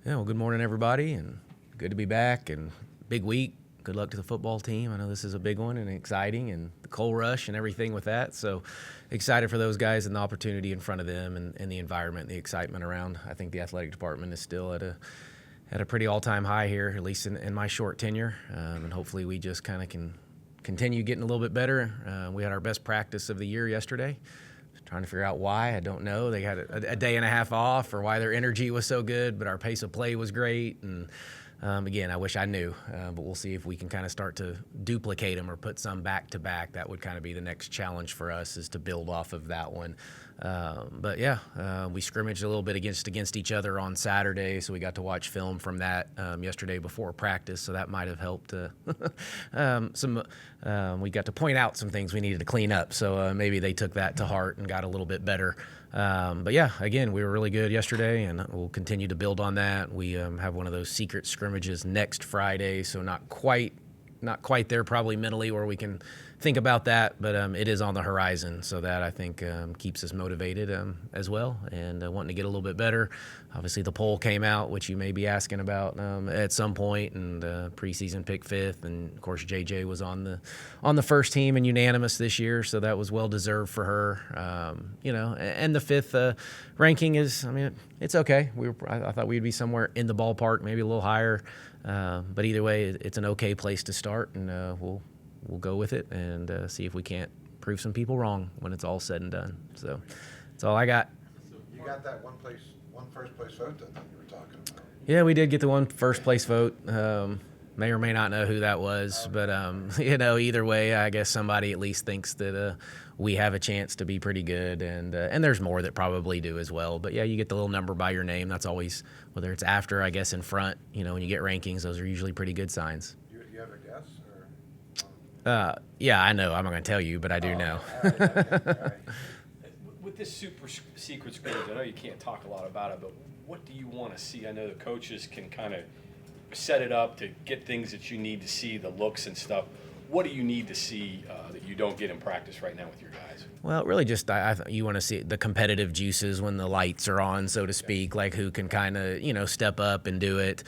Yeah, well, good morning, everybody, and good to be back, and big week. Good luck to the football team. I know this is a big one and exciting, and the coal rush and everything with that. So excited for those guys and the opportunity in front of them and the environment and the excitement around. I think the athletic department is still at a pretty all-time high here, at least in my short tenure, and hopefully we just kind of can continue getting a little bit better. We had our best practice of the year yesterday. Trying to figure out why. I don't know. They had a day and a half off or why their energy was so good, but our pace of play was great. And again, I wish I knew, but we'll see if we can kind of start to duplicate them or put some back to back. That would kind of be the next challenge for us, is to build off of that one. But yeah, we scrimmaged a little bit against each other on Saturday, so we got to watch film from that yesterday before practice, so that might have helped. We got to point out some things we needed to clean up, so maybe they took that to heart and got a little bit better. But yeah, again, we were really good yesterday, and we'll continue to build on that. We have one of those secret scrimmages next Friday, so not quite there probably mentally where we can think about that, but it is on the horizon, so that I think keeps us motivated as well, and wanting to get a little bit better. Obviously, the poll came out, which you may be asking about at some point, and preseason picked 5th, and of course JJ was on the first team and unanimous this year, so that was well deserved for her. And the 5th ranking is, I mean, it's okay. I thought we'd be somewhere in the ballpark, maybe a little higher, but either way, it's an okay place to start, and we'll go with it and see if we can't prove some people wrong when it's all said and done. So that's all I got. You got that one first place vote that you were talking about. Yeah, we did get the one first place vote. May or may not know who that was, but either way, I guess somebody at least thinks that we have a chance to be pretty good, and there's more that probably do as well. But yeah, you get the little number by your name. That's always, whether it's after, I guess, in front. When you get rankings, those are usually pretty good signs. You have a guess? Yeah, I know. I'm not going to tell you, but I do know. All right. With this super secret scrimmage, I know you can't talk a lot about it, but what do you want to see? I know the coaches can kind of set it up to get things that you need to see, the looks and stuff. What do you need to see that you don't get in practice right now with your guys? Well, really just you want to see the competitive juices when the lights are on, so to speak, like who can kind of, step up and do it.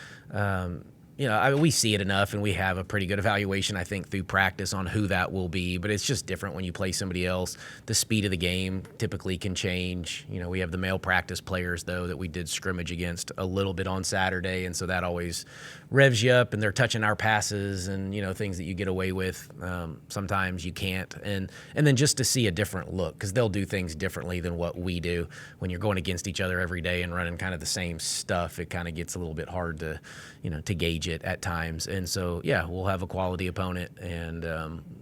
We see it enough, and we have a pretty good evaluation, I think, through practice on who that will be. But it's just different when you play somebody else. The speed of the game typically can change. We have the male practice players, though, that we did scrimmage against a little bit on Saturday, and so that always revs you up, and they're touching our passes and, things that you get away with. Sometimes you can't. And then just to see a different look, because they'll do things differently than what we do. When you're going against each other every day and running kind of the same stuff, it kind of gets a little bit hard to, to gauge it at times. And so, yeah, we'll have a quality opponent and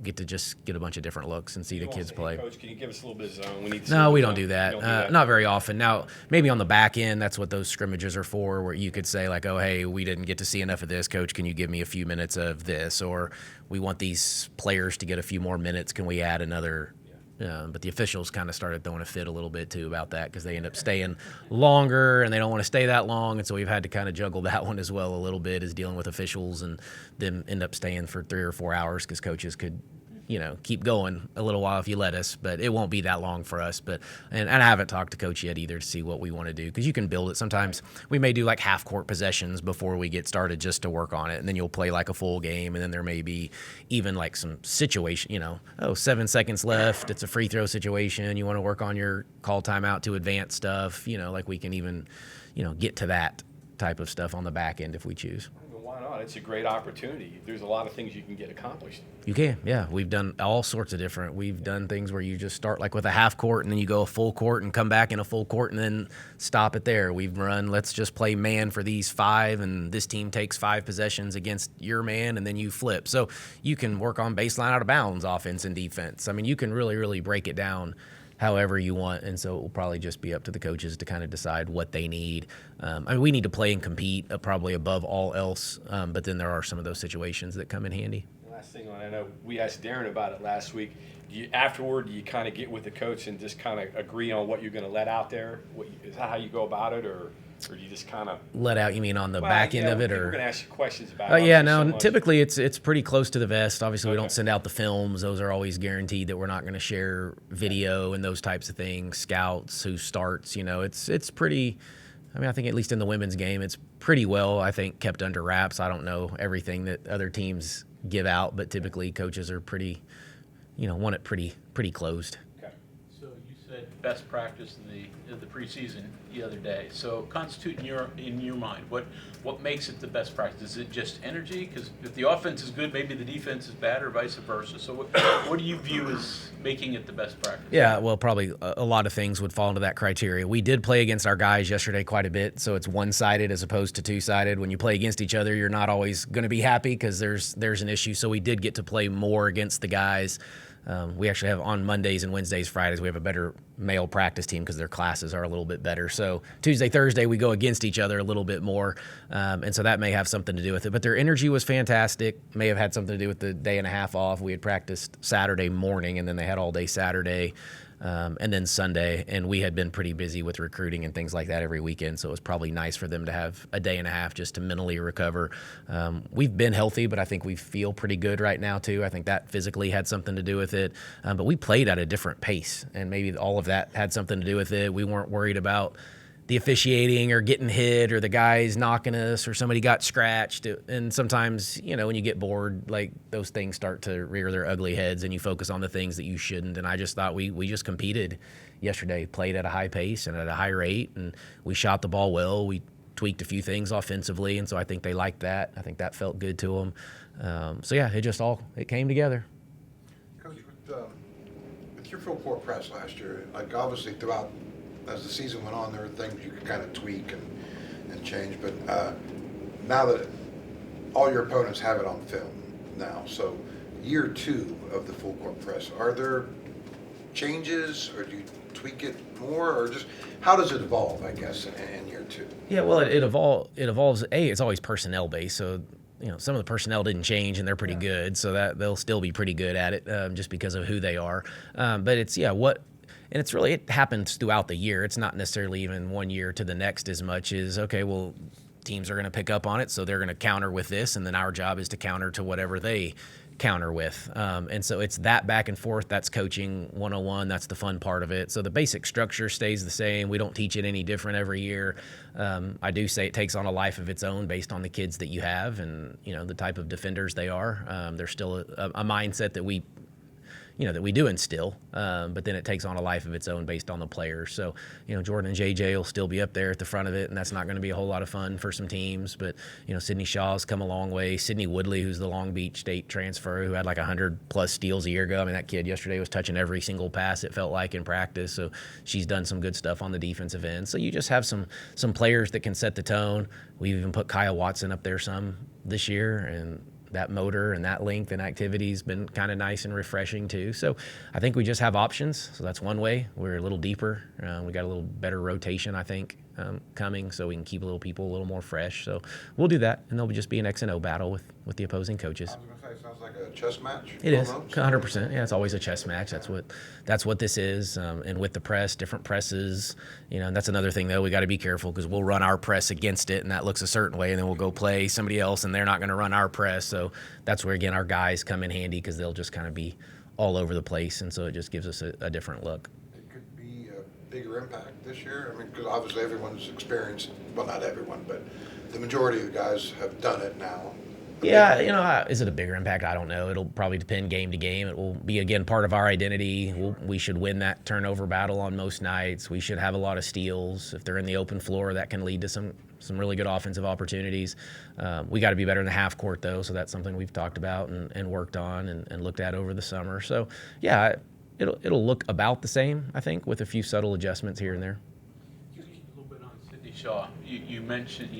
get a bunch of different looks and see the kids play. Coach, can you give us a little bit of zone? No, we don't do that. Not very often. Now, maybe on the back end, that's what those scrimmages are for, where you could say, like, oh, hey, we didn't get to see enough of this. Coach, can you give me a few minutes of this? Or we want these players to get a few more minutes. Can we add another? But the officials kind of started throwing a fit a little bit, too, about that, because they end up staying longer, and they don't want to stay that long. And so we've had to kind of juggle that one as well a little bit, is dealing with officials and them end up staying for 3 or 4 hours, because coaches could keep going a little while if you let us, but it won't be that long for us. But and I haven't talked to Coach yet either to see what we want to do, because you can build it. Sometimes we may do like half-court possessions before we get started just to work on it, and then you'll play like a full game, and then there may be even like some situation, 7 seconds left, it's a free throw situation, you want to work on your call timeout to advance stuff, like we can even, get to that type of stuff on the back end if we choose. Why not? It's a great opportunity. There's a lot of things you can get accomplished. You can, yeah. We've done all sorts of different. We've done things where you just start like with a half court, and then you go a full court and come back in a full court and then stop it there. We've run, let's just play man for these 5, and this team takes 5 possessions against your man, and then you flip. So you can work on baseline out of bounds offense and defense. I mean, you can really, really break it down however you want, and so it will probably just be up to the coaches to kind of decide what they need. We need to play and compete probably above all else, but then there are some of those situations that come in handy. Last thing, I know we asked Darren about it last week. Do you kind of get with the coach and just kind of agree on what you're going to let out there? Is that how you go about it, or do you just kind of let out? You mean on the back end of it, or? We're going to ask you questions about it. Yeah, no. Typically, it's pretty close to the vest. Obviously, we don't send out the films; those are always guaranteed that we're not going to share video and those types of things. Scouts, who starts, it's pretty. I mean, I think at least in the women's game, it's pretty well, I think, kept under wraps. I don't know everything that other teams give out, but typically coaches are pretty, want it pretty closed. Okay. So you said best practice in the preseason the other day. So constitute in your mind, what makes it the best practice? Is it just energy? Because if the offense is good, maybe the defense is bad, or vice versa. So what do you view as making it the best practice? Yeah, well, probably a lot of things would fall into that criteria. We did play against our guys yesterday quite a bit, so it's one-sided as opposed to two-sided. When you play against each other, you're not always going to be happy because there's an issue. So we did get to play more against the guys. We actually have on Mondays and Wednesdays, Fridays, we have a better male practice team because their classes are a little bit better. So Tuesday, Thursday, we go against each other a little bit more. And so that may have something to do with it. But their energy was fantastic. May have had something to do with the day and a half off. We had practiced Saturday morning, and then they had all day Saturday. And then Sunday, and we had been pretty busy with recruiting and things like that every weekend, so it was probably nice for them to have a day and a half just to mentally recover. We've been healthy, but I think we feel pretty good right now too. I think that physically had something to do with it, but we played at a different pace, and maybe all of that had something to do with it. We weren't worried about the officiating or getting hit or the guys knocking us or somebody got scratched. And sometimes, when you get bored, like those things start to rear their ugly heads and you focus on the things that you shouldn't. And I just thought we just competed yesterday, played at a high pace and at a high rate, and we shot the ball well. We tweaked a few things offensively, and so I think they liked that. I think that felt good to them. So yeah, it came together. Coach, with your full court press last year, like obviously throughout, as the season went on, there were things you could kind of tweak and change. But now that all your opponents have it on film now, so year 2 of the full court press, are there changes, or do you tweak it more, or just how does it evolve, I guess, in year 2? Yeah, well, it evolves. It's always personnel based, so some of the personnel didn't change, and they're pretty good, so that they'll still be pretty good at it just because of who they are. But it's and it happens throughout the year. It's not necessarily even one year to the next as much as, okay, well, teams are going to pick up on it, so they're going to counter with this, and then our job is to counter to whatever they counter with. And so it's that back and forth. That's coaching 101. That's the fun part of it. So the basic structure stays the same. We don't teach it any different every year. I do say it takes on a life of its own based on the kids that you have and, the type of defenders they are. There's still a mindset that we do instill, but then it takes on a life of its own based on the players. So, Jordan and JJ will still be up there at the front of it, and that's not going to be a whole lot of fun for some teams. But, Sydney Shaw's come a long way. Sydney Woodley, who's the Long Beach State transfer, who had like 100-plus steals a year ago. I mean, that kid yesterday was touching every single pass, it felt like, in practice. So she's done some good stuff on the defensive end. So you just have some players that can set the tone. We've even put Kyle Watson up there some this year, and that motor and that length and activity has been kind of nice and refreshing too. So I think we just have options. So that's one way. We're a little deeper. We got a little better rotation, I think, coming, so we can keep people a little more fresh. So we'll do that, and there'll just be an X and O battle with the opposing coaches. I was going to say, it sounds like a chess match. It is 100%. Yeah, it's always a chess match. That's what this is. And with the press, different presses, and that's another thing though. We got to be careful because we'll run our press against it, and that looks a certain way, and then we'll go play somebody else, and they're not going to run our press. So that's where again our guys come in handy because they'll just kind of be all over the place, and so it just gives us a different look. It could be a bigger impact this year. I mean, because obviously everyone's experienced. Well, not everyone, but the majority of the guys have done it now. Yeah, is it a bigger impact? I don't know. It'll probably depend game to game. It will be, again, part of our identity. We should win that turnover battle on most nights. We should have a lot of steals. If they're in the open floor, that can lead to some really good offensive opportunities. We got to be better in the half court, though, so that's something we've talked about and worked on and looked at over the summer. So, yeah, it'll look about the same, I think, with a few subtle adjustments here and there. Shaw, you mentioned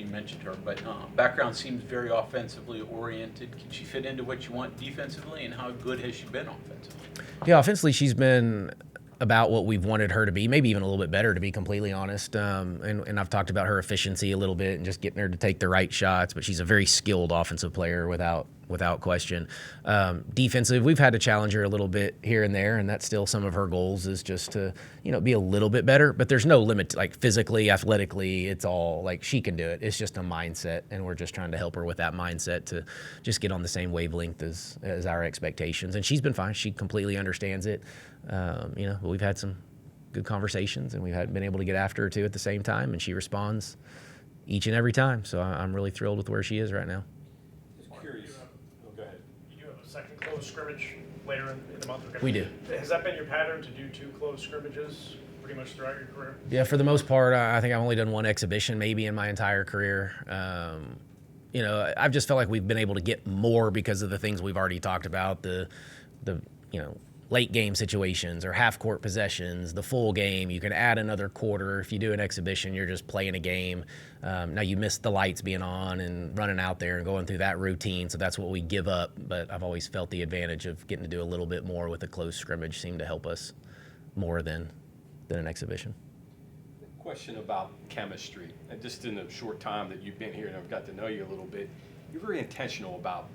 her, but background seems very offensively oriented. Can she fit into what you want defensively, and how good has she been offensively? Yeah, offensively she's been about what we've wanted her to be, maybe even a little bit better, to be completely honest. And I've talked about her efficiency a little bit and just getting her to take the right shots, but she's a very skilled offensive player without question. Defensive, we've had to challenge her a little bit here and there, and that's still some of her goals is just to, be a little bit better, but there's no limit, like physically, athletically, it's all like she can do it. It's just a mindset, and we're just trying to help her with that mindset to just get on the same wavelength as our expectations. And she's been fine. She completely understands it. But we've had some good conversations, and we've been able to get after her too at the same time, and she responds each and every time. So I'm really thrilled with where she is right now. Just curious. Go ahead. You do have a second close scrimmage later in the month. We do. Has that been your pattern to do 2 close scrimmages pretty much throughout your career? Yeah, for the most part, I think I've only done 1 exhibition maybe in my entire career. I've just felt like we've been able to get more because of the things we've already talked about, the late game situations or half court possessions, the full game. You can add another quarter. If you do an exhibition, you're just playing a game. Now you miss the lights being on and running out there and going through that routine, so that's what we give up. But I've always felt the advantage of getting to do a little bit more with a close scrimmage seemed to help us more than an exhibition. Question about chemistry. And just in the short time that you've been here and I've got to know you a little bit, you're very intentional about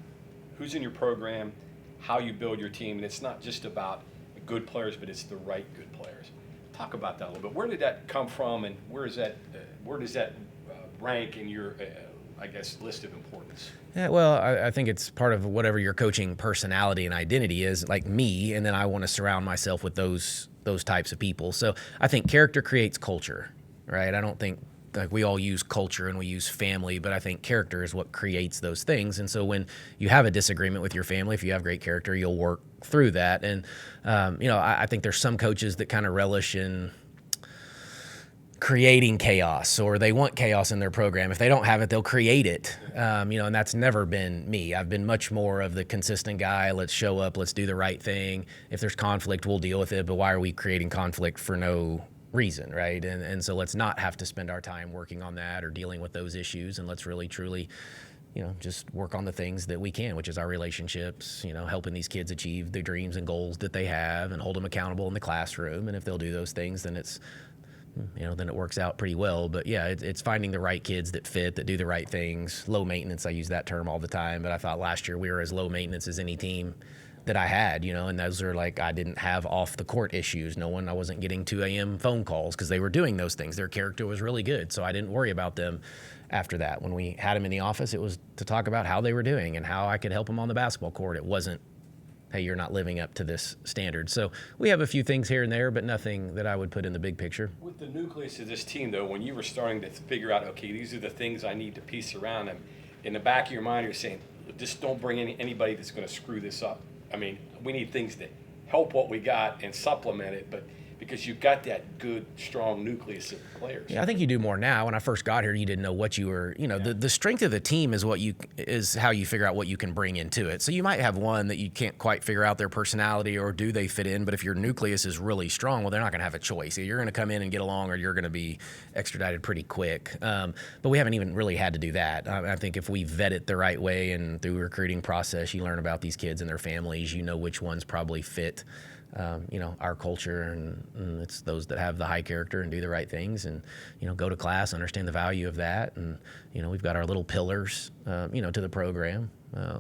who's in your program, how you build your team, and it's not just about good players, but it's the right good players. Talk about that a little bit. Where did that come from, and where does that rank in your, list of importance? Yeah, well, I think it's part of whatever your coaching personality and identity is, like me, and then I want to surround myself with those types of people. So I think character creates culture, right? I don't think like we all use culture and we use family, but I think character is what creates those things. And so when you have a disagreement with your family, if you have great character, you'll work through that. And, I think there's some coaches that kind of relish in creating chaos, or they want chaos in their program. If they don't have it, they'll create it. And that's never been me. I've been much more of the consistent guy. Let's show up. Let's do the right thing. If there's conflict, we'll deal with it. But why are we creating conflict for no reason, right? And so let's not have to spend our time working on that or dealing with those issues, and let's really truly just work on the things that we can, which is our relationships, helping these kids achieve the dreams and goals that they have and hold them accountable in the classroom. And if they'll do those things, then then it works out pretty well. But yeah, it's finding the right kids that fit, that do the right things. Low maintenance, I use that term all the time, but I thought last year we were as low maintenance as any team that I had, and those are like, I didn't have off the court issues. I wasn't getting 2 a.m. phone calls because they were doing those things. Their character was really good, so I didn't worry about them after that. When we had them in the office, it was to talk about how they were doing and how I could help them on the basketball court. It wasn't, hey, you're not living up to this standard. So we have a few things here and there, but nothing that I would put in the big picture. With the nucleus of this team, though, when you were starting to figure out, okay, these are the things I need to piece around them, in the back of your mind, you're saying, just don't bring anybody that's going to screw this up. I mean, we need things that help what we got and supplement it, but because you've got that good, strong nucleus of players. Yeah, I think you do more now. When I first got here, you didn't know what you were, the strength of the team is how you figure out what you can bring into it. So you might have one that you can't quite figure out their personality or do they fit in, but if your nucleus is really strong, well, they're not going to have a choice. You're going to come in and get along, or you're going to be extradited pretty quick. But we haven't even really had to do that. I think if we vet it the right way and through the recruiting process, you learn about these kids and their families, which ones probably fit our culture, and it's those that have the high character and do the right things and, go to class, understand the value of that. And, we've got our little pillars, to the program.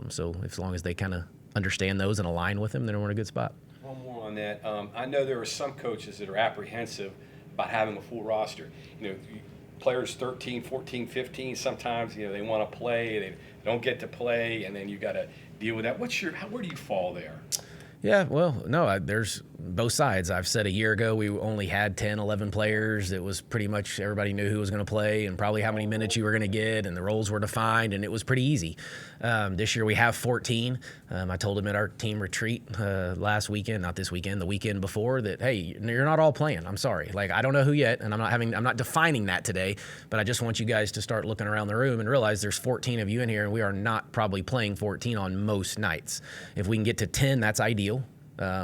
So as long as they kind of understand those and align with them, then we're in a good spot. One more on that. I know there are some coaches that are apprehensive about having a full roster. Players 13, 14, 15, sometimes, they want to play, they don't get to play, and then you got to deal with that. Where do you fall there? Yeah, well, no, there's both sides. I've said a year ago we only had 10, 11 players. It was pretty much everybody knew who was going to play and probably how many minutes you were going to get, and the roles were defined, and it was pretty easy. This year we have 14. I told them at our team retreat last weekend, not this weekend, the weekend before, that, hey, you're not all playing. I'm sorry. Like, I don't know who yet, and I'm not defining that today, but I just want you guys to start looking around the room and realize there's 14 of you in here, and we are not probably playing 14 on most nights. If we can get to 10, that's ideal.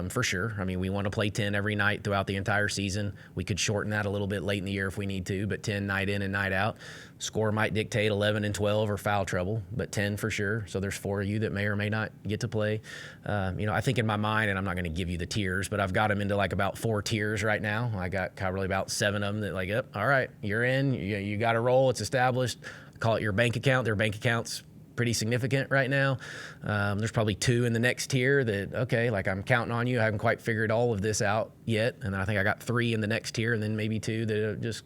For sure. I mean, we want to play 10 every night throughout the entire season. We could shorten that a little bit late in the year if we need to, but 10 night in and night out. Score might dictate 11 and 12 or foul trouble, but 10 for sure. So there's 4 of you that may or may not get to play. I think in my mind, and I'm not going to give you the tiers, but I've got them into like about 4 tiers right now. I got probably about 7 of them that like, yep, all right, you're in. You got a role. It's established. Call it your bank account. Their bank account's pretty significant right now. There's probably 2 in the next tier that, okay, like I'm counting on you. I haven't quite figured all of this out yet. And then I think I got 3 in the next tier, and then maybe 2 that are just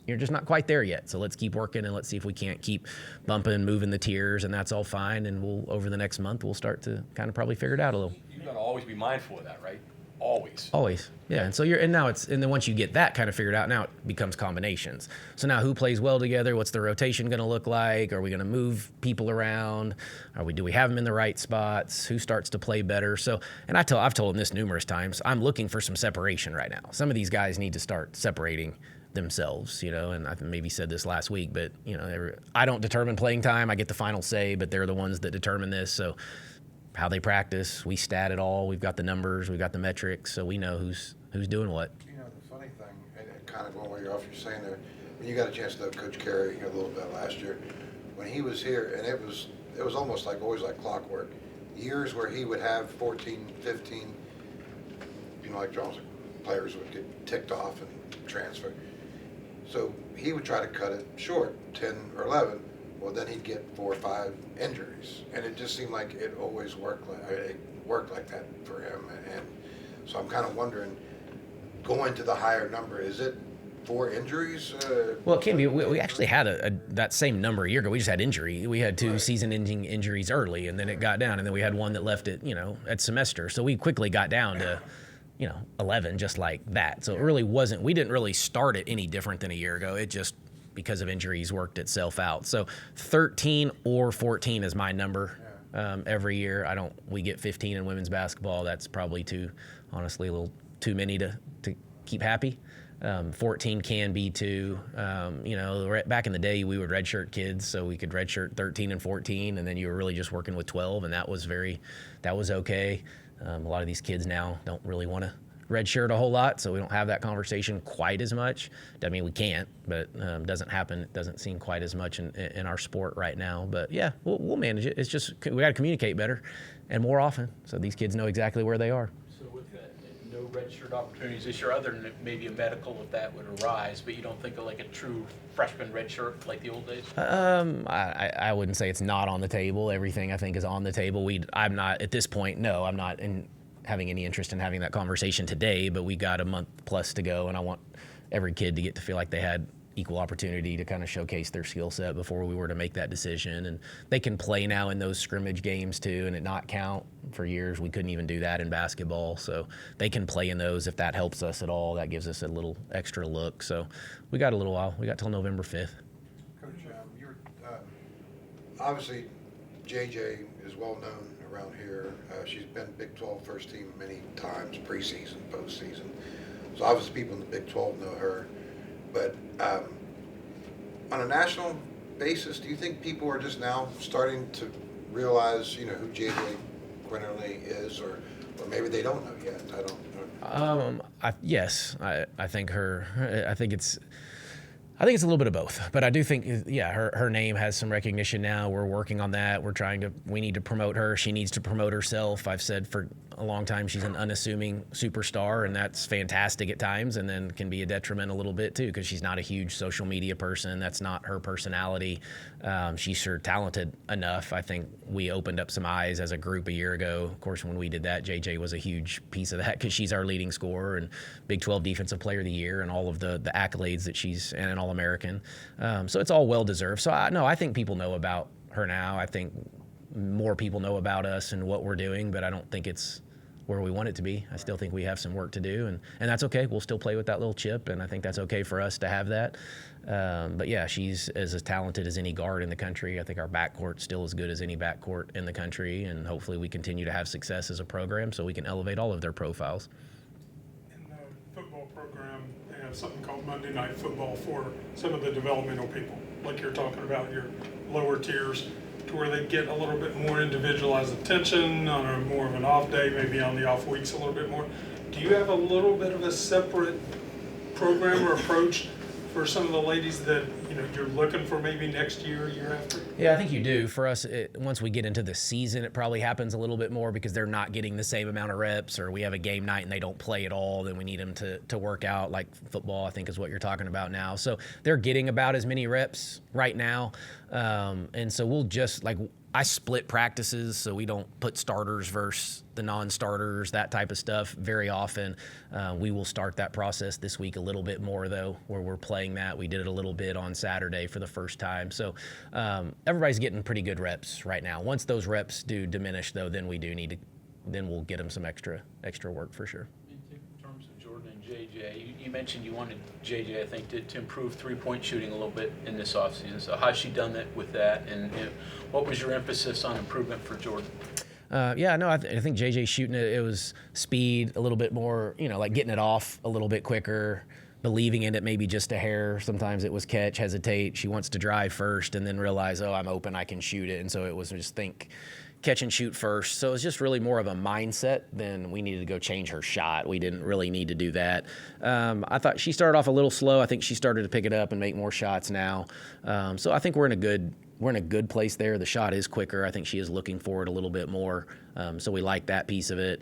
you're just not quite there yet. So let's keep working, and let's see if we can't keep bumping, moving the tiers, and that's all fine. And over the next month, we'll start to kind of probably figure it out a little. You've got to always be mindful of that, right? Always. Yeah. And so and then once you get that kind of figured out, now it becomes combinations. So now who plays well together? What's the rotation going to look like? Are we going to move people around? Do we have them in the right spots? Who starts to play better? So, and I've told them this numerous times, I'm looking for some separation right now. Some of these guys need to start separating themselves, and I've maybe said this last week, but I don't determine playing time. I get the final say, but they're the ones that determine this. So how they practice, we stat it all. We've got the numbers, we've got the metrics, so we know who's doing what. The funny thing, and kind of going way off you're saying there, when you got a chance to know Coach Carey a little bit last year, when he was here, and it was almost always like clockwork. Years where he would have 14, 15, like Johnson, players would get ticked off and transfer. So he would try to cut it short, 10 or 11. Well, then he'd get 4 or 5 injuries, and it just seemed like it always worked like that for him. And so I'm kind of wondering, going to the higher number, is it 4 injuries? Well, it can be. We actually had that same number a year ago. We just had injury. We had 2 season-ending injuries early, and then it got down, and then we had one that left it, at semester. So we quickly got down to 11 just like that. So it really wasn't. We didn't really start it any different than a year ago. It just, because of injuries, worked itself out. So 13 or 14 is my number every year. We get 15 in women's basketball. That's probably honestly a little too many to keep happy. 14 can be too. Back in the day, we would redshirt kids, so we could redshirt 13 and 14, and then you were really just working with 12, and that was okay. A lot of these kids now don't really want to redshirt a whole lot, so we don't have that conversation quite as much. Doesn't mean we can't, but doesn't happen. It doesn't seem quite as much in our sport right now. But yeah, we'll manage it. It's just we got to communicate better and more often, so these kids know exactly where they are. So with that, no redshirt opportunities this year, other than maybe a medical if that would arise, but you don't think of like a true freshman redshirt like the old days? I wouldn't say it's not on the table. Everything I think is on the table. I'm not at this point. No, I'm not having any interest in having that conversation today, but we got a month plus to go, and I want every kid to get to feel like they had equal opportunity to kind of showcase their skill set before we were to make that decision. And they can play now in those scrimmage games too, and it not count. For years we couldn't even do that in basketball, so they can play in those if that helps us at all. That gives us a little extra look. So we got a little while. We got till November 5th. Coach, you're obviously JJ is well known around here. She's been Big 12 first team many times, preseason, postseason. So obviously people in the Big 12 know her. But on a national basis, do you think people are just now starting to realize, who JJ Quinterly is, or maybe they don't know yet? I don't know. Yes, I think it's a little bit of both, but I do think, her name has some recognition now. We're working on that. We need to promote her. She needs to promote herself. I've said for a long time she's an unassuming superstar, and that's fantastic at times, and then can be a detriment a little bit too, because she's not a huge social media person. That's not her personality. She's sure talented enough. I think we opened up some eyes as a group a year ago. Of course, when we did that, JJ was a huge piece of that, because she's our leading scorer and Big 12 Defensive Player of the Year and all of the accolades that she's, and an All-American. So it's all well-deserved. So I think people know about her now. I think more people know about us and what we're doing, but I don't think it's where we want it to be. I still think we have some work to do, and that's okay. We'll still play with that little chip, and I think that's okay for us to have that. But yeah, she's as talented as any guard in the country. I think our backcourt's still as good as any backcourt in the country, and hopefully we continue to have success as a program so we can elevate all of their profiles. In the football program, they have something called Monday Night Football for some of the developmental people, like you're talking about, your lower tiers, to where they get a little bit more individualized attention on a more of an off day, maybe on the off weeks a little bit more. Do you have a little bit of a separate program or approach for some of the ladies that you're looking for maybe next year, year after? Yeah, I think you do. For us, once we get into the season, it probably happens a little bit more because they're not getting the same amount of reps, or we have a game night and they don't play at all. Then we need them to work out, like football, I think is what you're talking about now. So they're getting about as many reps right now. And so we'll just, I split practices, so we don't put starters versus the non-starters, that type of stuff very often. We will start that process this week a little bit more, though, where we're playing that. We did it a little bit on Saturday for the first time. So everybody's getting pretty good reps right now. Once those reps do diminish, though, then we'll get them some extra work for sure. you mentioned you wanted JJ, I think, to improve three-point shooting a little bit in this offseason. So how's she done that with that? And what was your emphasis on improvement for Jordan? Yeah, no, I think JJ shooting it was speed, a little bit more, like getting it off a little bit quicker, believing in it maybe just a hair. Sometimes it was catch, hesitate. She wants to drive first and then realize, oh, I'm open, I can shoot it. And so it was just catch and shoot first. So it's just really more of a mindset than we needed to go change her shot. We didn't really need to do that. I thought she started off a little slow. I think she started to pick it up and make more shots now. So I think we're in a good place there. The shot is quicker. I think she is looking for it a little bit more. So we like that piece of it.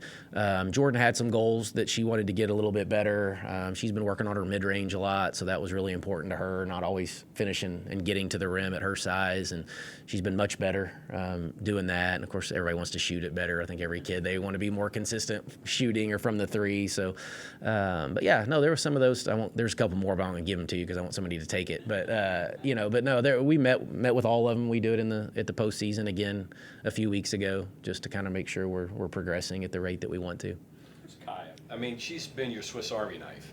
Jordan had some goals that she wanted to get a little bit better. She's been working on her mid-range a lot, so that was really important to her, not always finishing and getting to the rim at her size. And she's been much better doing that. And, of course, everybody wants to shoot it better. I think every kid, they want to be more consistent shooting or from the three. So, but, yeah, no, there were some of those. There's a couple more, but I'm going to give them to you because I want somebody to take it. But, but no, we met with all of them. We do it at the postseason again a few weeks ago just to kind of make sure we're progressing at the rate that we want to. Kaya, I mean, she's been your Swiss Army knife.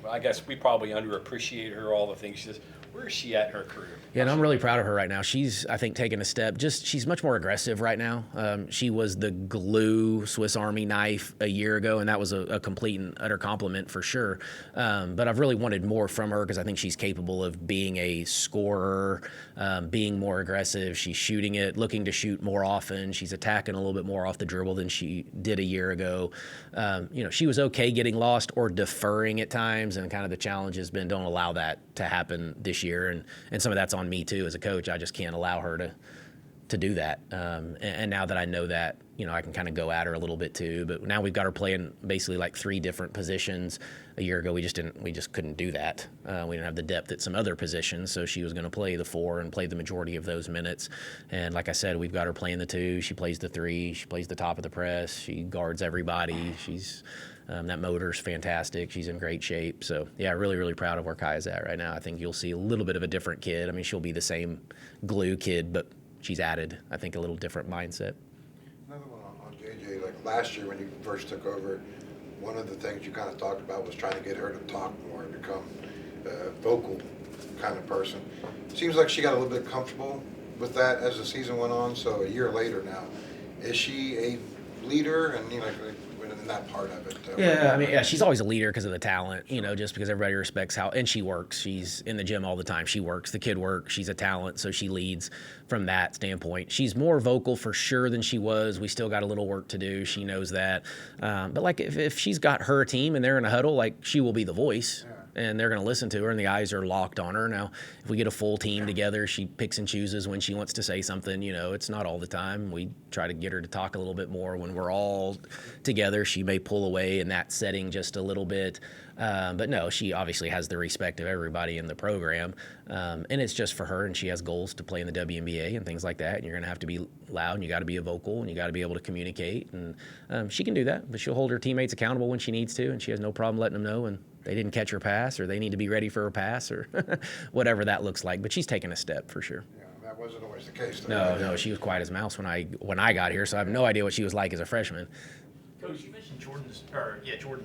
I guess we probably underappreciate her, all the things she does. Where is she at in her career? Yeah, and I'm really proud of her right now. She's, I think, taking a step. She's much more aggressive right now. She was the glue Swiss Army knife a year ago, and that was a complete and utter compliment for sure. But I've really wanted more from her because I think she's capable of being a scorer, being more aggressive. She's shooting it, looking to shoot more often. She's attacking a little bit more off the dribble than she did a year ago. She was okay getting lost or deferring at times, and kind of the challenge has been don't allow that to happen this year. And some of that's on me too as a coach. I just can't allow her to do that. And now that I know that, I can kind of go at her a little bit too. But now we've got her playing basically like 3 different positions. A year ago we just couldn't do that. We didn't have the depth at some other positions, so she was going to play the 4 and play the majority of those minutes. And like I said, we've got her playing the 2. She plays the 3. She plays the top of the press. She guards everybody. She's that motor's fantastic. She's in great shape. So, yeah, really, really proud of where Kaya's at right now. I think you'll see a little bit of a different kid. I mean, she'll be the same glue kid, but she's added, I think, a little different mindset. Another one on JJ, like last year when you first took over, one of the things you kind of talked about was trying to get her to talk more and become a vocal kind of person. Seems like she got a little bit comfortable with that as the season went on. So a year later now, is she a leader and in that part of it? Yeah, I mean, yeah, she's always a leader because of the talent, just because everybody respects and she works. She's in the gym all the time. She works. The kid works. She's a talent, so she leads from that standpoint. She's more vocal for sure than she was. We still got a little work to do. She knows that. But like if she's got her team and they're in a huddle, like she will be the voice. Yeah. And they're going to listen to her, and the eyes are locked on her. Now, if we get a full team together, she picks and chooses when she wants to say something. It's not all the time. We try to get her to talk a little bit more. When we're all together, she may pull away in that setting just a little bit. But no, she obviously has the respect of everybody in the program. And it's just for her, and she has goals to play in the WNBA and things like that. And you're going to have to be loud, and you got to be a vocal, and you got to be able to communicate. And she can do that, but she'll hold her teammates accountable when she needs to, and she has no problem letting them know when they didn't catch her pass or they need to be ready for her pass or whatever that looks like. But she's taken a step for sure. Yeah, that wasn't always the case. No, she was quiet as a mouse when I got here, so I have no idea what she was like as a freshman. Coach, you mentioned Jordan's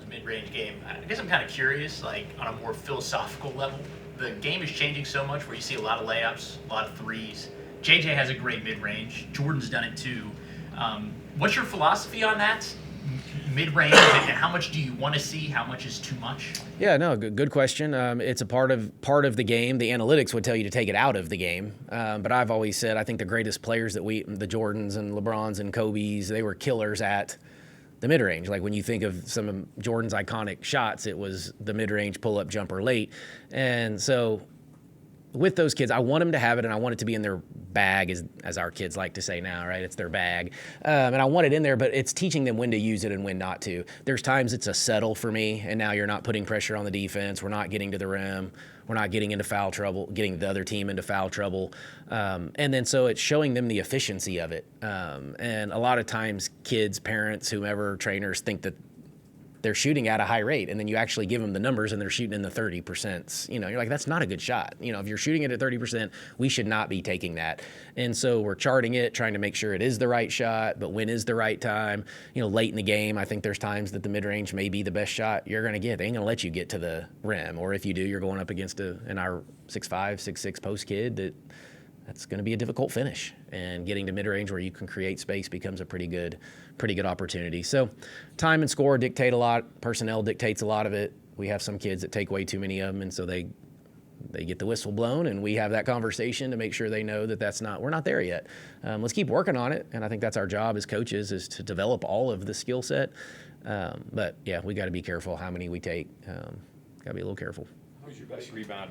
mid-range game. I guess I'm kind of curious, like on a more philosophical level. The game is changing so much where you see a lot of layups, a lot of threes. JJ has a great mid-range. Jordan's done it too. What's your philosophy on that? Mid-range, and how much do you want to see? How much is too much? Yeah, no, good question. It's a part of the game. The analytics would tell you to take it out of the game. But I've always said I think the greatest players the Jordans and LeBrons and Kobes, they were killers at the mid-range. Like when you think of some of Jordan's iconic shots, it was the mid-range pull-up jumper late. And so with those kids, I want them to have it, and I want it to be in their bag, as our kids like to say now, right? It's their bag. And I want it in there, but it's teaching them when to use it and when not to. There's times it's a settle for me, and now you're not putting pressure on the defense. We're not getting to the rim. We're not getting into foul trouble, getting the other team into foul trouble. And then so it's showing them the efficiency of it. And a lot of times kids, parents, whomever, trainers think that they're shooting at a high rate, and then you actually give them the numbers and they're shooting in the 30%. You know, you're like, that's not a good shot. You know, if you're shooting it at 30%, we should not be taking that. And so we're charting it, trying to make sure it is the right shot, but when is the right time? You know, late in the game, I think there's times that the mid-range may be the best shot you're going to get. They ain't going to let you get to the rim, or if you do, you're going up against our 6'5", 6'6" post kid that's going to be a difficult finish, and getting to mid-range where you can create space becomes a pretty good opportunity. So time and score dictate a lot. Personnel dictates a lot of it. We have some kids that take way too many of them, and so they get the whistle blown, and we have that conversation to make sure they know that we're not there yet. Let's keep working on it, and I think that's our job as coaches, is to develop all of the skill set. But yeah, we got to be careful how many we take. Got to be a little careful. Who's your best rebounder?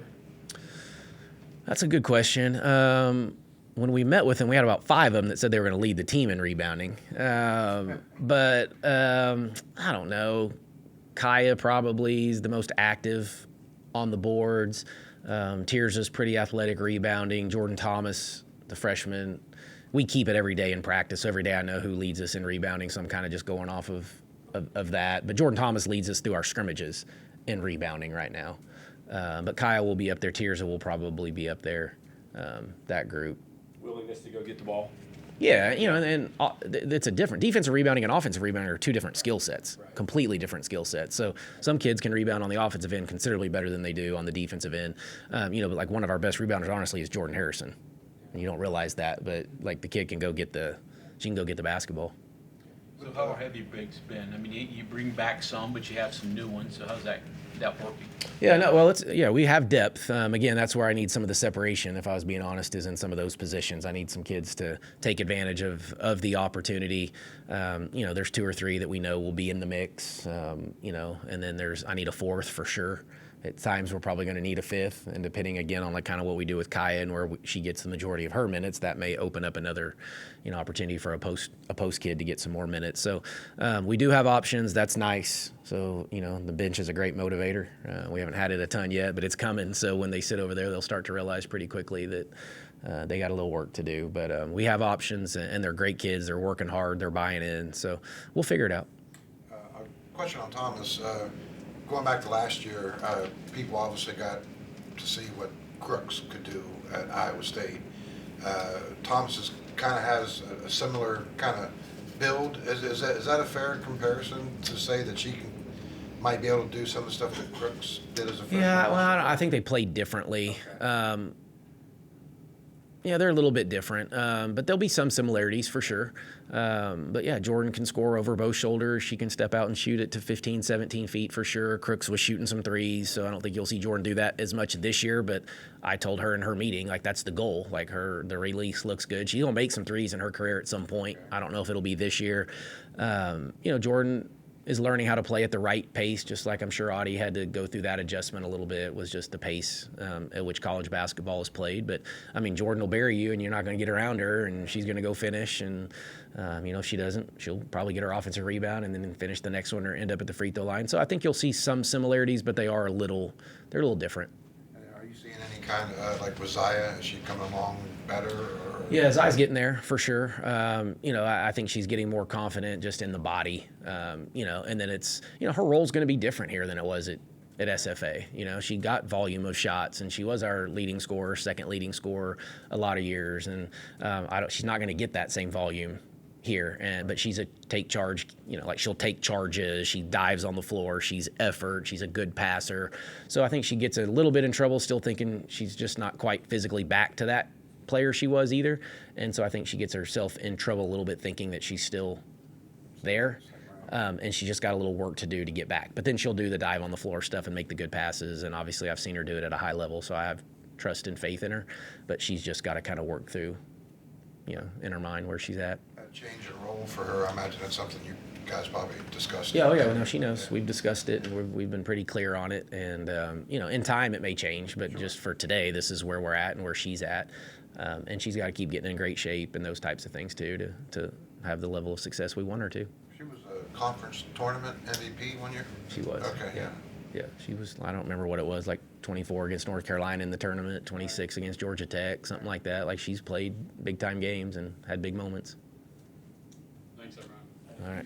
That's a good question. When we met with them, we had about 5 of them that said they were going to lead the team in rebounding. But I don't know. Kaya probably is the most active on the boards. Tears is pretty athletic rebounding. Jordan Thomas, the freshman, we keep it every day in practice. So every day I know who leads us in rebounding, so I'm kind of just going off of that. But Jordan Thomas leads us through our scrimmages in rebounding right now. But Kyle will be up there. Tears will probably be up there, that group. Willingness to go get the ball? Yeah, you know, and it's a different – defensive rebounding and offensive rebounding are 2 different skill sets, completely different skill sets. So some kids can rebound on the offensive end considerably better than they do on the defensive end. You know, but like one of our best rebounders, honestly, is Jordan Harrison. And you don't realize that, but like the kid can go get the basketball. So how have your bigs been? I mean, you bring back some, but you have some new ones. So how's that working? Yeah, no, well, we have depth. Again, that's where I need some of the separation, if I was being honest, is in some of those positions. I need some kids to take advantage of the opportunity. You know, there's 2 or 3 that we know will be in the mix, you know, and then I need a 4th for sure. At times we're probably going to need a 5th, and depending again on like kind of what we do with Kaya and where she gets the majority of her minutes, that may open up another, you know, opportunity for a post kid to get some more minutes. So we do have options. That's nice. So, you know, the bench is a great motivator. We haven't had it a ton yet, but it's coming. So when they sit over there, they'll start to realize pretty quickly that they got a little work to do. But we have options, and they're great kids. They're working hard. They're buying in. So we'll figure it out. A question on Thomas. Going back to last year, people obviously got to see what Crooks could do at Iowa State. Thomas kind of has a similar kind of build. Is that a fair comparison to say that she might be able to do some of the stuff that Crooks did as a freshman? Yeah, well, I think they played differently. Yeah, they're a little bit different, but there'll be some similarities for sure. But yeah, Jordan can score over both shoulders. She can step out and shoot it to 15, 17 feet for sure. Crooks was shooting some threes, so I don't think you'll see Jordan do that as much this year, but I told her in her meeting, like, that's the goal. Like, the release looks good. She's going to make some threes in her career at some point. I don't know if it'll be this year. You know, Jordan is learning how to play at the right pace, just like I'm sure Audie had to go through that adjustment a little bit, was just the pace at which college basketball is played. But, I mean, Jordan will bury you, and you're not going to get around her, and she's going to go finish. And, you know, if she doesn't, she'll probably get her offensive rebound and then finish the next one or end up at the free throw line. So I think you'll see some similarities, but they're a little different. Are you seeing any kind of, like with Zaya, is she coming along better? Or? Yeah, Zaya's getting there for sure. You know, I think she's getting more confident just in the body, you know, and then it's, you know, her role's going to be different here than it was at SFA. You know, she got volume of shots, and she was our leading scorer, second leading scorer a lot of years. And she's not going to get that same volume here, but she's a take charge, you know, like she'll take charges, she dives on the floor, she's effort, she's a good passer. So I think she gets a little bit in trouble still thinking she's just not quite physically back to that player she was either. And so I think she gets herself in trouble a little bit thinking that she's still there. And she just got a little work to do to get back. But then she'll do the dive on the floor stuff and make the good passes. And obviously I've seen her do it at a high level, so I have trust and faith in her. But she's just got to kind of work through, you know, in her mind where she's at. That change in role for her, I imagine that's something you guys probably discussed. Yeah, no, she knows. We've discussed it, and we've been pretty clear on it. And, you know, in time it may change, but just for today, this is where we're at and where she's at. And she's got to keep getting in great shape and those types of things, too, to have the level of success we want her to. She was a conference tournament MVP one year? She was. Okay, yeah. Yeah, she was, I don't remember what it was, like 24 against North Carolina in the tournament, 26 against Georgia Tech, something like that. Like, she's played big-time games and had big moments. Thanks, everyone. All right.